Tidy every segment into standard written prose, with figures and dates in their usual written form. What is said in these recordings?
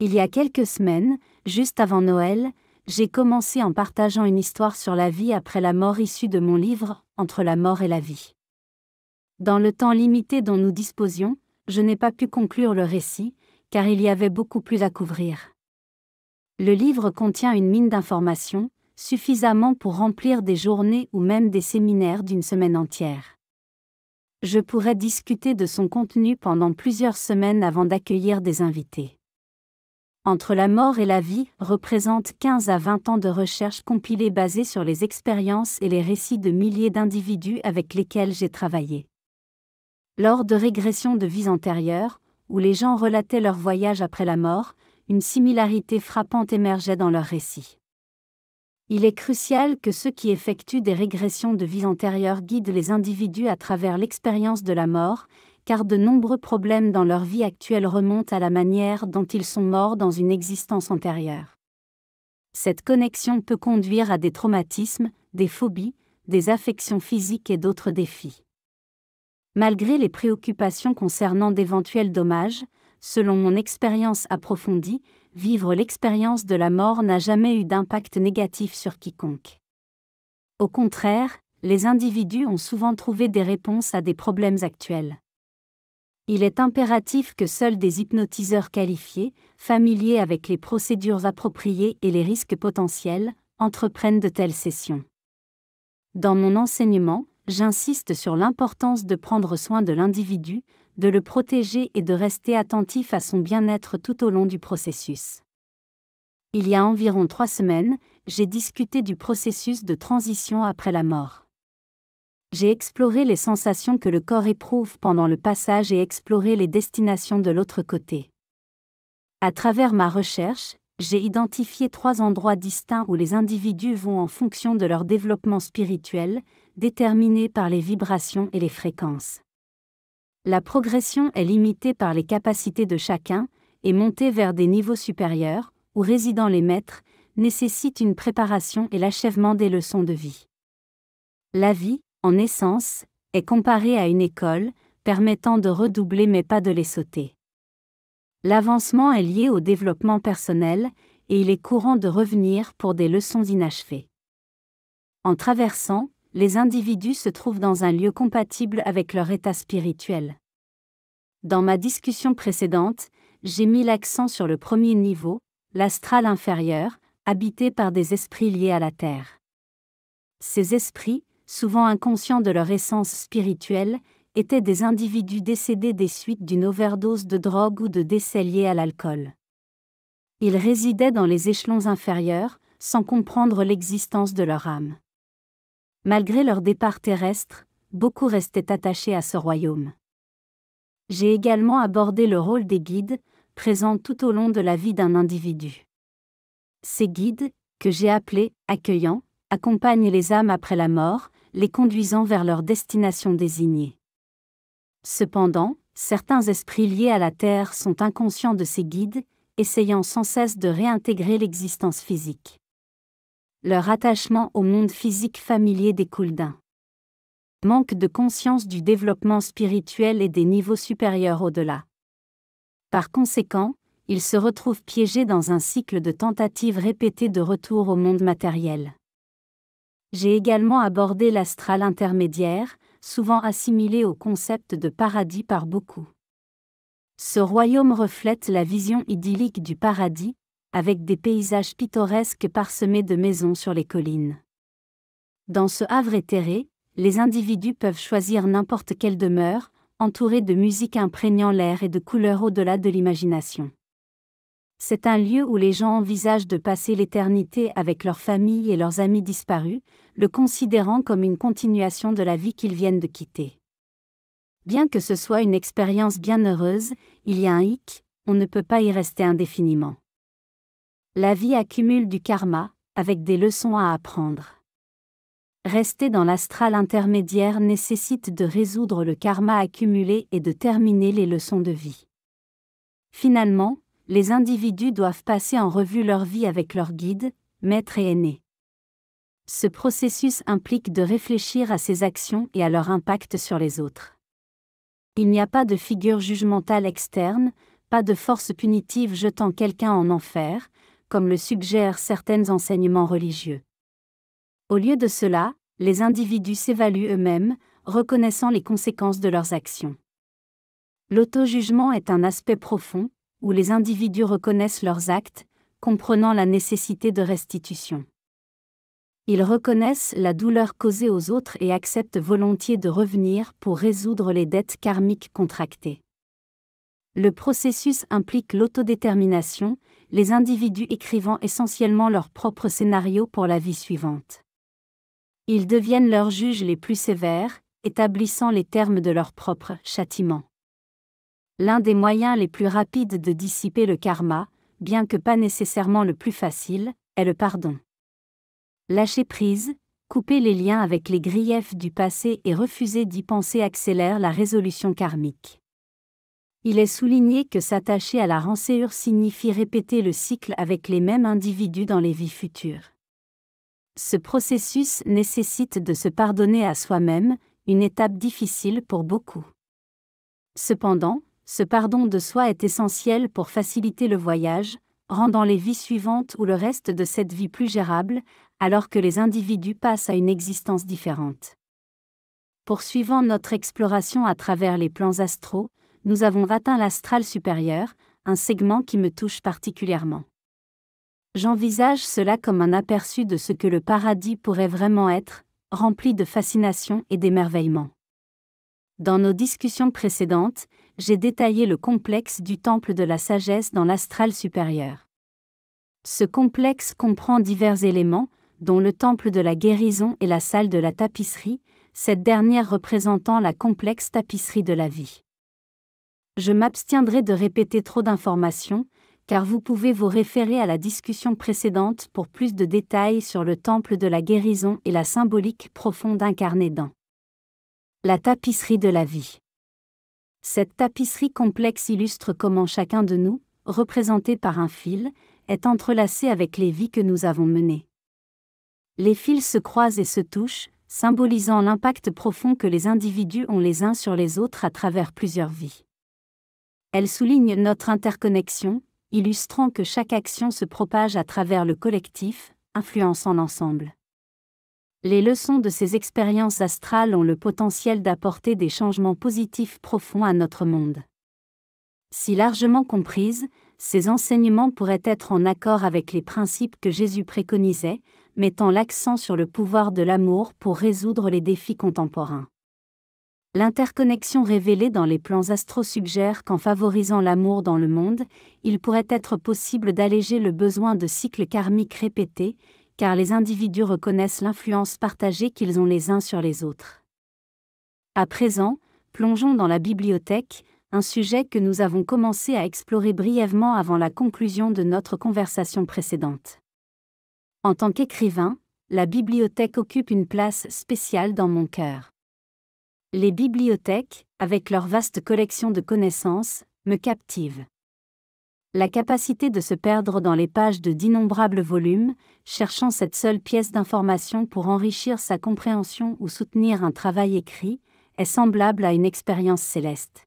Il y a quelques semaines, juste avant Noël, j'ai commencé en partageant une histoire sur la vie après la mort issue de mon livre « Entre la mort et la vie ». Dans le temps limité dont nous disposions, je n'ai pas pu conclure le récit, car il y avait beaucoup plus à couvrir. Le livre contient une mine d'informations, suffisamment pour remplir des journées ou même des séminaires d'une semaine entière. Je pourrais discuter de son contenu pendant plusieurs semaines avant d'accueillir des invités. Entre la mort et la vie représente 15 à 20 ans de recherche compilée basée sur les expériences et les récits de milliers d'individus avec lesquels j'ai travaillé. Lors de régressions de vies antérieures, où les gens relataient leur voyage après la mort, une similarité frappante émergeait dans leurs récits. Il est crucial que ceux qui effectuent des régressions de vies antérieures guident les individus à travers l'expérience de la mort, car de nombreux problèmes dans leur vie actuelle remontent à la manière dont ils sont morts dans une existence antérieure. Cette connexion peut conduire à des traumatismes, des phobies, des affections physiques et d'autres défis. Malgré les préoccupations concernant d'éventuels dommages, selon mon expérience approfondie, vivre l'expérience de la mort n'a jamais eu d'impact négatif sur quiconque. Au contraire, les individus ont souvent trouvé des réponses à des problèmes actuels. Il est impératif que seuls des hypnotiseurs qualifiés, familiers avec les procédures appropriées et les risques potentiels, entreprennent de telles sessions. Dans mon enseignement, j'insiste sur l'importance de prendre soin de l'individu, de le protéger et de rester attentif à son bien-être tout au long du processus. Il y a environ 3 semaines, j'ai discuté du processus de transition après la mort. J'ai exploré les sensations que le corps éprouve pendant le passage et exploré les destinations de l'autre côté. À travers ma recherche, j'ai identifié 3 endroits distincts où les individus vont en fonction de leur développement spirituel, déterminés par les vibrations et les fréquences. La progression est limitée par les capacités de chacun, et monter vers des niveaux supérieurs, où résident les maîtres, nécessite une préparation et l'achèvement des leçons de vie. La vie, en essence, est comparée à une école, permettant de redoubler mais pas de les sauter. L'avancement est lié au développement personnel, et il est courant de revenir pour des leçons inachevées. En traversant, les individus se trouvent dans un lieu compatible avec leur état spirituel. Dans ma discussion précédente, j'ai mis l'accent sur le premier niveau, l'astral inférieur, habité par des esprits liés à la Terre. Ces esprits, souvent inconscients de leur essence spirituelle, étaient des individus décédés des suites d'une overdose de drogue ou de décès liés à l'alcool. Ils résidaient dans les échelons inférieurs, sans comprendre l'existence de leur âme. Malgré leur départ terrestre, beaucoup restaient attachés à ce royaume. J'ai également abordé le rôle des guides, présents tout au long de la vie d'un individu. Ces guides, que j'ai appelés « accueillants », accompagnent les âmes après la mort, les conduisant vers leur destination désignée. Cependant, certains esprits liés à la Terre sont inconscients de ces guides, essayant sans cesse de réintégrer l'existence physique. Leur attachement au monde physique familier découle d'un manque de conscience du développement spirituel et des niveaux supérieurs au-delà. Par conséquent, ils se retrouvent piégés dans un cycle de tentatives répétées de retour au monde matériel. J'ai également abordé l'astral intermédiaire, souvent assimilé au concept de paradis par beaucoup. Ce royaume reflète la vision idyllique du paradis, avec des paysages pittoresques parsemés de maisons sur les collines. Dans ce havre éthéré, les individus peuvent choisir n'importe quelle demeure, entourée de musique imprégnant l'air et de couleurs au-delà de l'imagination. C'est un lieu où les gens envisagent de passer l'éternité avec leurs familles et leurs amis disparus, le considérant comme une continuation de la vie qu'ils viennent de quitter. Bien que ce soit une expérience bien heureuse, il y a un hic, on ne peut pas y rester indéfiniment. La vie accumule du karma, avec des leçons à apprendre. Rester dans l'astral intermédiaire nécessite de résoudre le karma accumulé et de terminer les leçons de vie. Finalement, les individus doivent passer en revue leur vie avec leur guide, maître et aîné. Ce processus implique de réfléchir à ses actions et à leur impact sur les autres. Il n'y a pas de figure jugementale externe, pas de force punitive jetant quelqu'un en enfer, comme le suggèrent certains enseignements religieux. Au lieu de cela, les individus s'évaluent eux-mêmes, reconnaissant les conséquences de leurs actions. L'auto-jugement est un aspect profond, où les individus reconnaissent leurs actes, comprenant la nécessité de restitution. Ils reconnaissent la douleur causée aux autres et acceptent volontiers de revenir pour résoudre les dettes karmiques contractées. Le processus implique l'autodétermination, les individus écrivant essentiellement leur propre scénario pour la vie suivante. Ils deviennent leurs juges les plus sévères, établissant les termes de leur propre châtiment. L'un des moyens les plus rapides de dissiper le karma, bien que pas nécessairement le plus facile, est le pardon. Lâcher prise, couper les liens avec les griefs du passé et refuser d'y penser accélère la résolution karmique. Il est souligné que s'attacher à la rançure signifie répéter le cycle avec les mêmes individus dans les vies futures. Ce processus nécessite de se pardonner à soi-même, une étape difficile pour beaucoup. Cependant, ce pardon de soi est essentiel pour faciliter le voyage, rendant les vies suivantes ou le reste de cette vie plus gérable, alors que les individus passent à une existence différente. Poursuivant notre exploration à travers les plans astraux, nous avons atteint l'astral supérieur, un segment qui me touche particulièrement. J'envisage cela comme un aperçu de ce que le paradis pourrait vraiment être, rempli de fascination et d'émerveillement. Dans nos discussions précédentes, j'ai détaillé le complexe du temple de la sagesse dans l'astral supérieur. Ce complexe comprend divers éléments, dont le temple de la guérison et la salle de la tapisserie, cette dernière représentant la complexe tapisserie de la vie. Je m'abstiendrai de répéter trop d'informations, car vous pouvez vous référer à la discussion précédente pour plus de détails sur le temple de la guérison et la symbolique profonde incarnée dans la tapisserie de la vie. Cette tapisserie complexe illustre comment chacun de nous, représenté par un fil, est entrelacé avec les vies que nous avons menées. Les fils se croisent et se touchent, symbolisant l'impact profond que les individus ont les uns sur les autres à travers plusieurs vies. Elle souligne notre interconnexion, illustrant que chaque action se propage à travers le collectif, influençant l'ensemble. Les leçons de ces expériences astrales ont le potentiel d'apporter des changements positifs profonds à notre monde. Si largement comprises, ces enseignements pourraient être en accord avec les principes que Jésus préconisait, mettant l'accent sur le pouvoir de l'amour pour résoudre les défis contemporains. L'interconnexion révélée dans les plans astraux suggère qu'en favorisant l'amour dans le monde, il pourrait être possible d'alléger le besoin de cycles karmiques répétés, car les individus reconnaissent l'influence partagée qu'ils ont les uns sur les autres. À présent, plongeons dans la bibliothèque, un sujet que nous avons commencé à explorer brièvement avant la conclusion de notre conversation précédente. En tant qu'écrivain, la bibliothèque occupe une place spéciale dans mon cœur. Les bibliothèques, avec leur vaste collection de connaissances, me captivent. La capacité de se perdre dans les pages de d'innombrables volumes, cherchant cette seule pièce d'information pour enrichir sa compréhension ou soutenir un travail écrit, est semblable à une expérience céleste.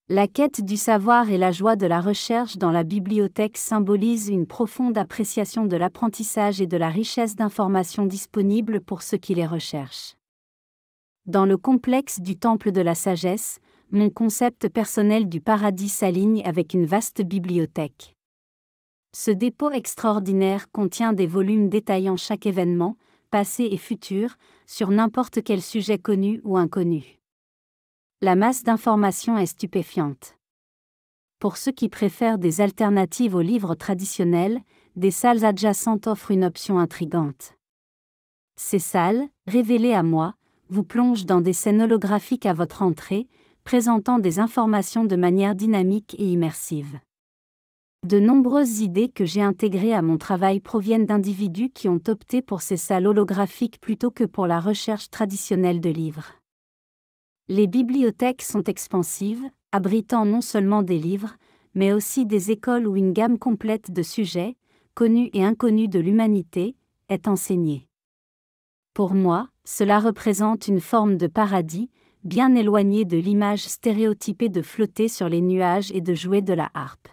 La quête du savoir et la joie de la recherche dans la bibliothèque symbolisent une profonde appréciation de l'apprentissage et de la richesse d'informations disponibles pour ceux qui les recherchent. Dans le complexe du temple de la sagesse, mon concept personnel du paradis s'aligne avec une vaste bibliothèque. Ce dépôt extraordinaire contient des volumes détaillant chaque événement, passé et futur, sur n'importe quel sujet connu ou inconnu. La masse d'informations est stupéfiante. Pour ceux qui préfèrent des alternatives aux livres traditionnels, des salles adjacentes offrent une option intrigante. Ces salles, révélées à moi, vous plongent dans des scènes holographiques à votre entrée, présentant des informations de manière dynamique et immersive. De nombreuses idées que j'ai intégrées à mon travail proviennent d'individus qui ont opté pour ces salles holographiques plutôt que pour la recherche traditionnelle de livres. Les bibliothèques sont expansives, abritant non seulement des livres, mais aussi des écoles où une gamme complète de sujets, connus et inconnus de l'humanité, est enseignée. Pour moi, cela représente une forme de paradis, bien éloigné de l'image stéréotypée de flotter sur les nuages et de jouer de la harpe.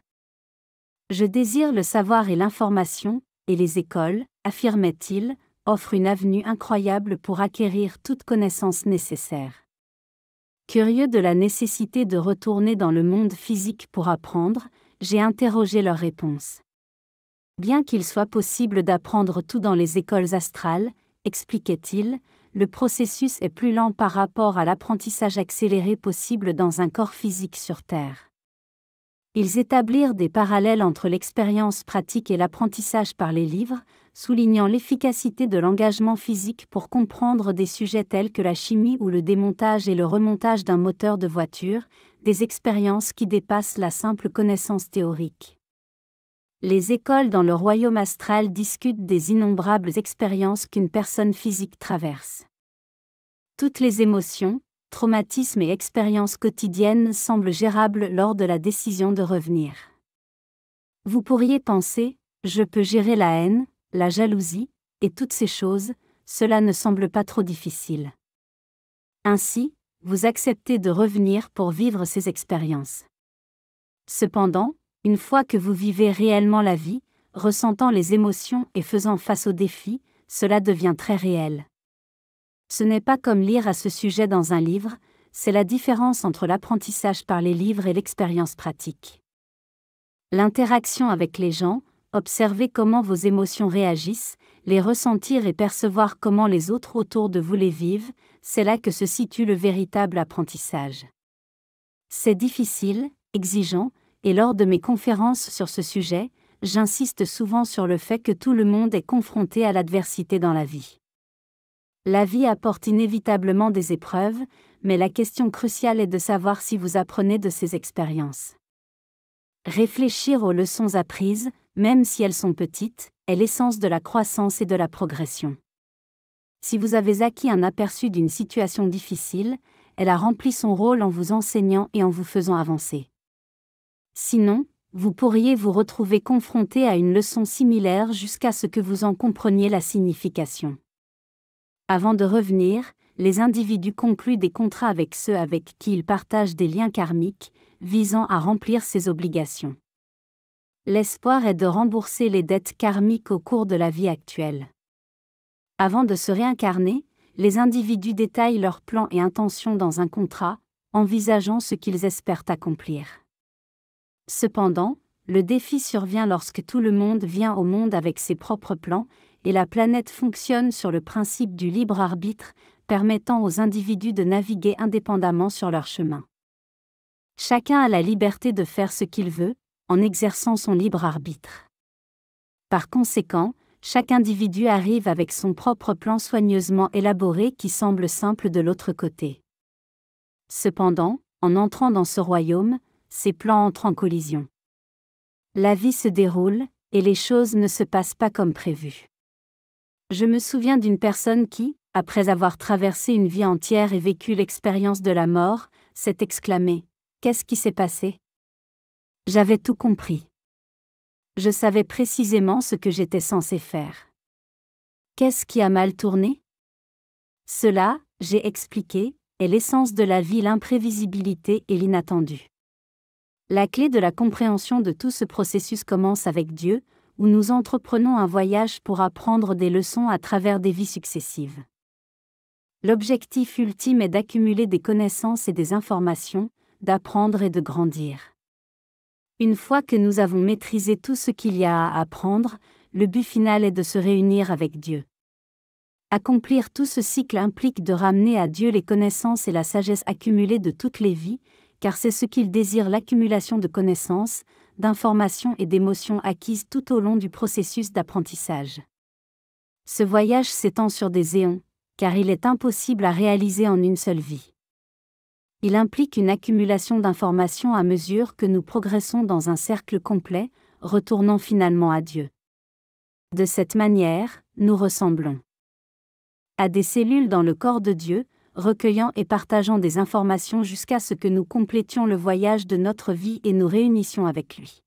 Je désire le savoir et l'information, et les écoles, affirmait-il, offrent une avenue incroyable pour acquérir toute connaissance nécessaire. Curieux de la nécessité de retourner dans le monde physique pour apprendre, j'ai interrogé leurs réponses. Bien qu'il soit possible d'apprendre tout dans les écoles astrales, expliquait-il, le processus est plus lent par rapport à l'apprentissage accéléré possible dans un corps physique sur Terre. Ils établirent des parallèles entre l'expérience pratique et l'apprentissage par les livres, soulignant l'efficacité de l'engagement physique pour comprendre des sujets tels que la chimie ou le démontage et le remontage d'un moteur de voiture, des expériences qui dépassent la simple connaissance théorique. Les écoles dans le royaume astral discutent des innombrables expériences qu'une personne physique traverse. Toutes les émotions, traumatismes et expériences quotidiennes semblent gérables lors de la décision de revenir. Vous pourriez penser, je peux gérer la haine, la jalousie, et toutes ces choses, cela ne semble pas trop difficile. Ainsi, vous acceptez de revenir pour vivre ces expériences. Cependant, une fois que vous vivez réellement la vie, ressentant les émotions et faisant face aux défis, cela devient très réel. Ce n'est pas comme lire à ce sujet dans un livre, c'est la différence entre l'apprentissage par les livres et l'expérience pratique. L'interaction avec les gens, observer comment vos émotions réagissent, les ressentir et percevoir comment les autres autour de vous les vivent, c'est là que se situe le véritable apprentissage. C'est difficile, exigeant, et lors de mes conférences sur ce sujet, j'insiste souvent sur le fait que tout le monde est confronté à l'adversité dans la vie. La vie apporte inévitablement des épreuves, mais la question cruciale est de savoir si vous apprenez de ces expériences. Réfléchir aux leçons apprises, même si elles sont petites, est l'essence de la croissance et de la progression. Si vous avez acquis un aperçu d'une situation difficile, elle a rempli son rôle en vous enseignant et en vous faisant avancer. Sinon, vous pourriez vous retrouver confronté à une leçon similaire jusqu'à ce que vous en compreniez la signification. Avant de revenir, les individus concluent des contrats avec ceux avec qui ils partagent des liens karmiques, visant à remplir ces obligations. L'espoir est de rembourser les dettes karmiques au cours de la vie actuelle. Avant de se réincarner, les individus détaillent leurs plans et intentions dans un contrat, envisageant ce qu'ils espèrent accomplir. Cependant, le défi survient lorsque tout le monde vient au monde avec ses propres plans, et la planète fonctionne sur le principe du libre arbitre, permettant aux individus de naviguer indépendamment sur leur chemin. Chacun a la liberté de faire ce qu'il veut, en exerçant son libre arbitre. Par conséquent, chaque individu arrive avec son propre plan soigneusement élaboré qui semble simple de l'autre côté. Cependant, en entrant dans ce royaume, ces plans entrent en collision. La vie se déroule, et les choses ne se passent pas comme prévu. Je me souviens d'une personne qui, après avoir traversé une vie entière et vécu l'expérience de la mort, s'est exclamée : « Qu'est-ce qui s'est passé ? J'avais tout compris. Je savais précisément ce que j'étais censé faire. Qu'est-ce qui a mal tourné ? Cela, j'ai expliqué, est l'essence de la vie, l'imprévisibilité et l'inattendu. La clé de la compréhension de tout ce processus commence avec Dieu, où nous entreprenons un voyage pour apprendre des leçons à travers des vies successives. L'objectif ultime est d'accumuler des connaissances et des informations, d'apprendre et de grandir. Une fois que nous avons maîtrisé tout ce qu'il y a à apprendre, le but final est de se réunir avec Dieu. Accomplir tout ce cycle implique de ramener à Dieu les connaissances et la sagesse accumulées de toutes les vies, car c'est ce qu'il désire, l'accumulation de connaissances, d'informations et d'émotions acquises tout au long du processus d'apprentissage. Ce voyage s'étend sur des éons, car il est impossible à réaliser en une seule vie. Il implique une accumulation d'informations à mesure que nous progressons dans un cercle complet, retournant finalement à Dieu. De cette manière, nous ressemblons à des cellules dans le corps de Dieu, recueillant et partageant des informations jusqu'à ce que nous complétions le voyage de notre vie et nous réunissions avec lui.